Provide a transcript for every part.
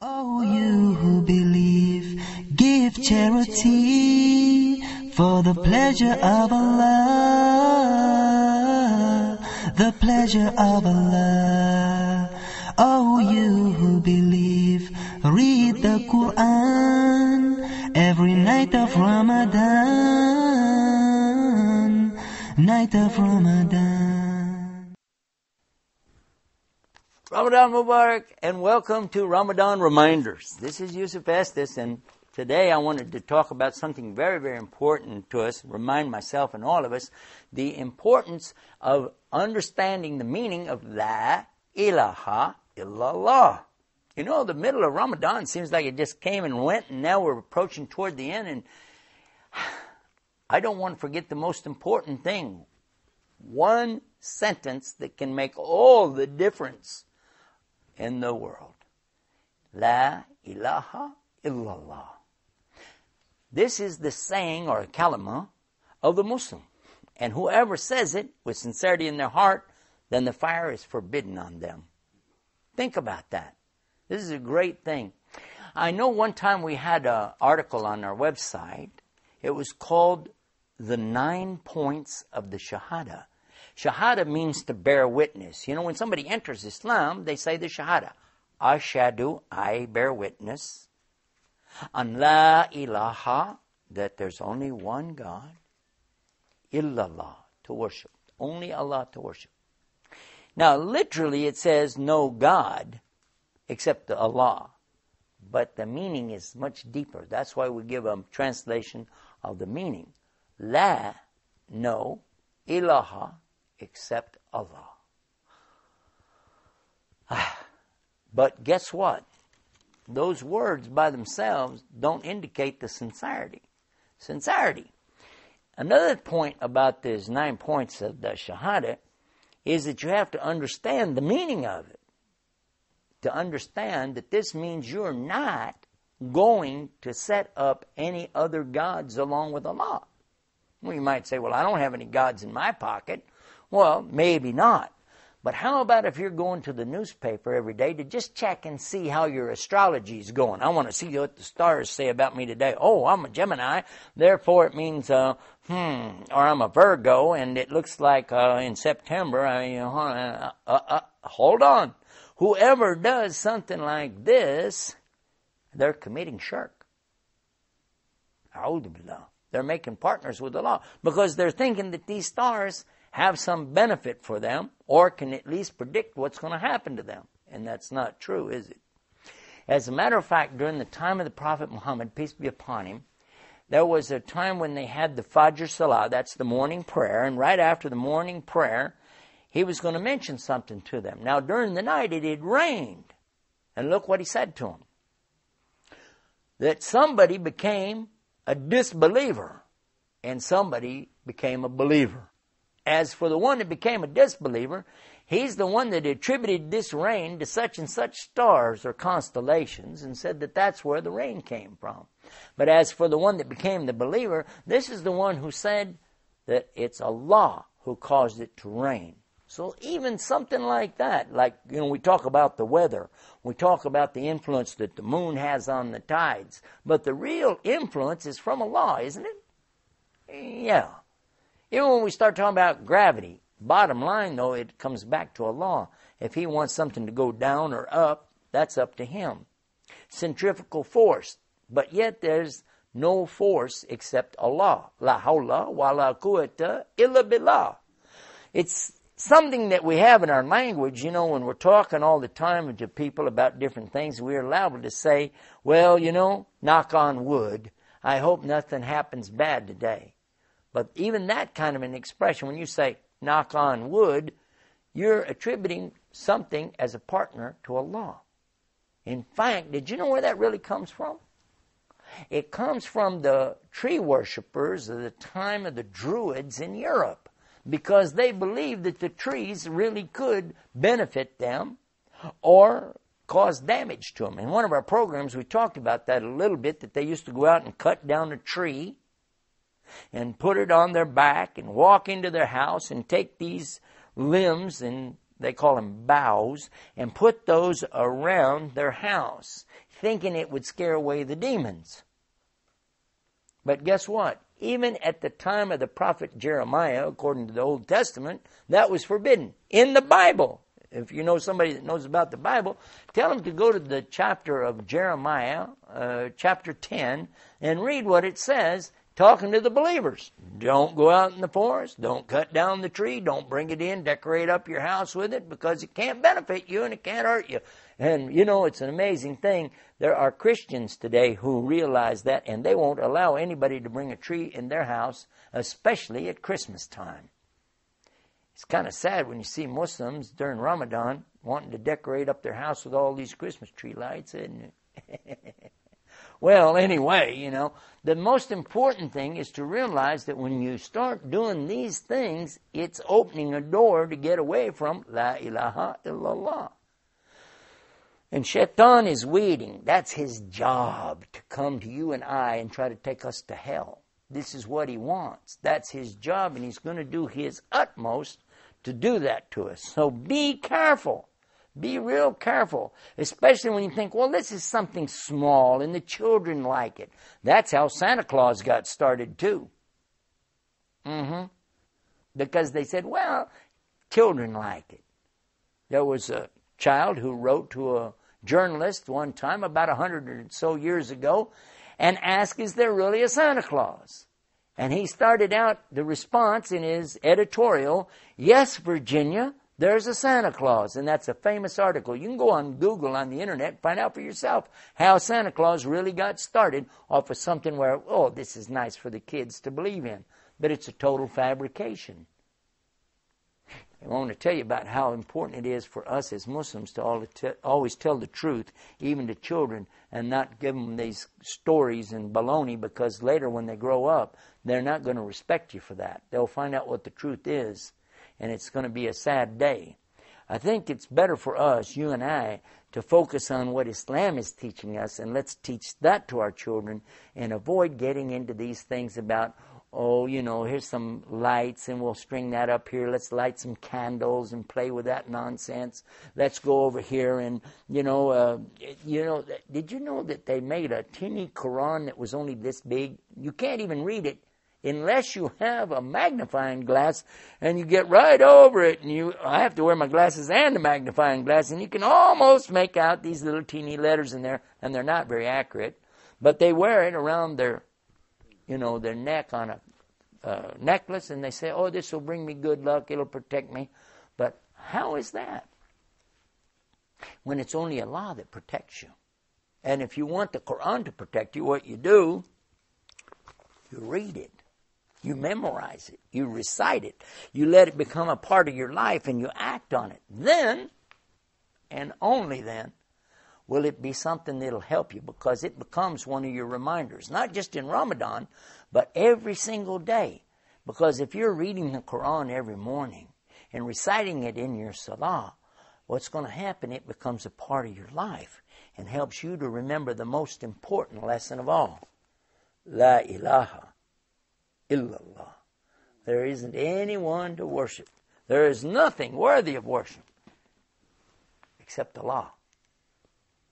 Oh, you who believe, give charity for the pleasure of Allah, the pleasure of Allah. Oh, you who believe, read the Quran every night of Ramadan, night of Ramadan. Ramadan Mubarak, and welcome to Ramadan Reminders. This is Yusuf Estes, and today I wanted to talk about something very, very important to us, remind myself and all of us, the importance of understanding the meaning of La ilaha illallah. You know, the middle of Ramadan seems like it just came and went, and now we're approaching toward the end, and I don't want to forget the most important thing. One sentence that can make all the difference in the world. La ilaha illallah. This is the saying or kalima of the Muslim. And whoever says it with sincerity in their heart, then the fire is forbidden on them. Think about that. This is a great thing. I know one time we had an article on our website. It was called The 9 Points of the Shahada. Shahada means to bear witness. You know, when somebody enters Islam, they say the Shahada. Ashhadu, I bear witness. An la ilaha, that there's only one God. Illallah, to worship. Only Allah to worship. Now, literally it says no God except Allah. But the meaning is much deeper. That's why we give a translation of the meaning. La, no, ilaha, except Allah. But guess what? Those words by themselves don't indicate the sincerity. Sincerity. Another point about these 9 points of the Shahada is that you have to understand the meaning of it. To understand that this means you're not going to set up any other gods along with Allah. Well, you might say, well, I don't have any gods in my pocket. Well, maybe not. But how about if you're going to the newspaper every day to just check and see how your astrology is going? I want to see what the stars say about me today. Oh, I'm a Gemini, therefore it means, or I'm a Virgo, and it looks like in September, hold on. Whoever does something like this, they're committing shirk. A'udhu billah. They're making partners with Allah because they're thinking that these stars have some benefit for them or can at least predict what's going to happen to them. And that's not true, is it? As a matter of fact, during the time of the Prophet Muhammad, peace be upon him, there was a time when they had the Fajr Salah, that's the morning prayer, and right after the morning prayer, he was going to mention something to them. Now, during the night, it had rained. And look what he said to them. That somebody became a disbeliever and somebody became a believer. As for the one that became a disbeliever, he's the one that attributed this rain to such and such stars or constellations and said that that's where the rain came from. But as for the one that became the believer, this is the one who said that it's Allah who caused it to rain. So even something like that, like, you know, we talk about the weather, we talk about the influence that the moon has on the tides, but the real influence is from Allah, isn't it? Yeah. Even when we start talking about gravity, bottom line, though, it comes back to Allah. If He wants something to go down or up, that's up to Him. Centrifugal force, but yet there's no force except Allah. La hawla wa la quwwata illa billah. It's something that we have in our language, you know, when we're talking all the time to people about different things, we're allowed to say, well, you know, knock on wood, I hope nothing happens bad today. But even that kind of an expression, when you say knock on wood, you're attributing something as a partner to Allah. In fact, did you know where that really comes from? It comes from the tree worshippers of the time of the Druids in Europe, because they believed that the trees really could benefit them or cause damage to them. In one of our programs, we talked about that a little bit, that they used to go out and cut down a tree and put it on their back and walk into their house and take these limbs and they call them boughs, and put those around their house, thinking it would scare away the demons. But guess what? Even at the time of the prophet Jeremiah, according to the Old Testament, that was forbidden in the Bible. If you know somebody that knows about the Bible, tell them to go to the chapter of Jeremiah, chapter 10, and read what it says, talking to the believers. Don't go out in the forest. Don't cut down the tree. Don't bring it in. Decorate up your house with it, because it can't benefit you and it can't hurt you. And, you know, it's an amazing thing. There are Christians today who realize that, and they won't allow anybody to bring a tree in their house, especially at Christmas time. It's kind of sad when you see Muslims during Ramadan wanting to decorate up their house with all these Christmas tree lights, isn't it? Well, anyway, you know, the most important thing is to realize that when you start doing these things, it's opening a door to get away from La ilaha illallah. And Shaitan is waiting. That's his job, to come to you and I and try to take us to hell. This is what he wants. That's his job, and he's going to do his utmost to do that to us. So be careful. Be real careful, especially when you think, well, this is something small and the children like it. That's how Santa Claus got started too. Because they said, well, children like it. There was a child who wrote to a journalist one time about 100 or so years ago and asked, is there really a Santa Claus? And he started out the response in his editorial, yes, Virginia, there's a Santa Claus. And that's a famous article. You can go on Google on the internet and find out for yourself how Santa Claus really got started off of something where, oh, this is nice for the kids to believe in. But it's a total fabrication. I want to tell you about how important it is for us as Muslims to always tell the truth, even to children, and not give them these stories and baloney, because later when they grow up, they're not going to respect you for that. They'll find out what the truth is, and it's going to be a sad day. I think it's better for us, you and I, to focus on what Islam is teaching us, and let's teach that to our children and avoid getting into these things about, oh, you know, here's some lights and we'll string that up here. Let's light some candles and play with that nonsense. Let's go over here and, did you know that they made a teeny Quran that was only this big? You can't even read it unless you have a magnifying glass, and you get right over it, and I have to wear my glasses and a magnifying glass, and you can almost make out these little teeny letters in there, and they're not very accurate, but they wear it around their neck on a necklace, and they say, oh, this will bring me good luck, it'll protect me. But how is that? When it's only Allah that protects you. And if you want the Quran to protect you, what you do, you read it. You memorize it. You recite it. You let it become a part of your life, and you act on it. Then, and only then, will it be something that'll help you, because it becomes one of your reminders, not just in Ramadan, but every single day. Because if you're reading the Quran every morning and reciting it in your salah, what's going to happen, it becomes a part of your life and helps you to remember the most important lesson of all. La ilaha illallah. There isn't anyone to worship. There is nothing worthy of worship except Allah.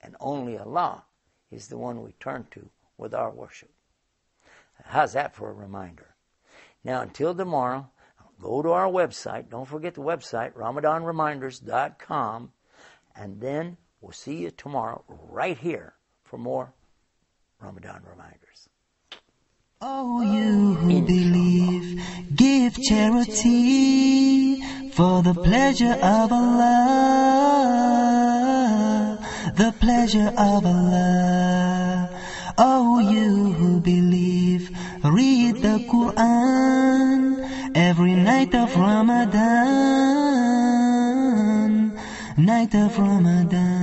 And only Allah is the one we turn to with our worship. How's that for a reminder? Now, until tomorrow, go to our website. Don't forget the website, RamadanReminders.com. And then we'll see you tomorrow right here for more Ramadan Reminders. Oh, you who believe, give charity for the pleasure of Allah. The pleasure of Allah. Oh, you who believe, read the Quran every night of Ramadan. Night of Ramadan.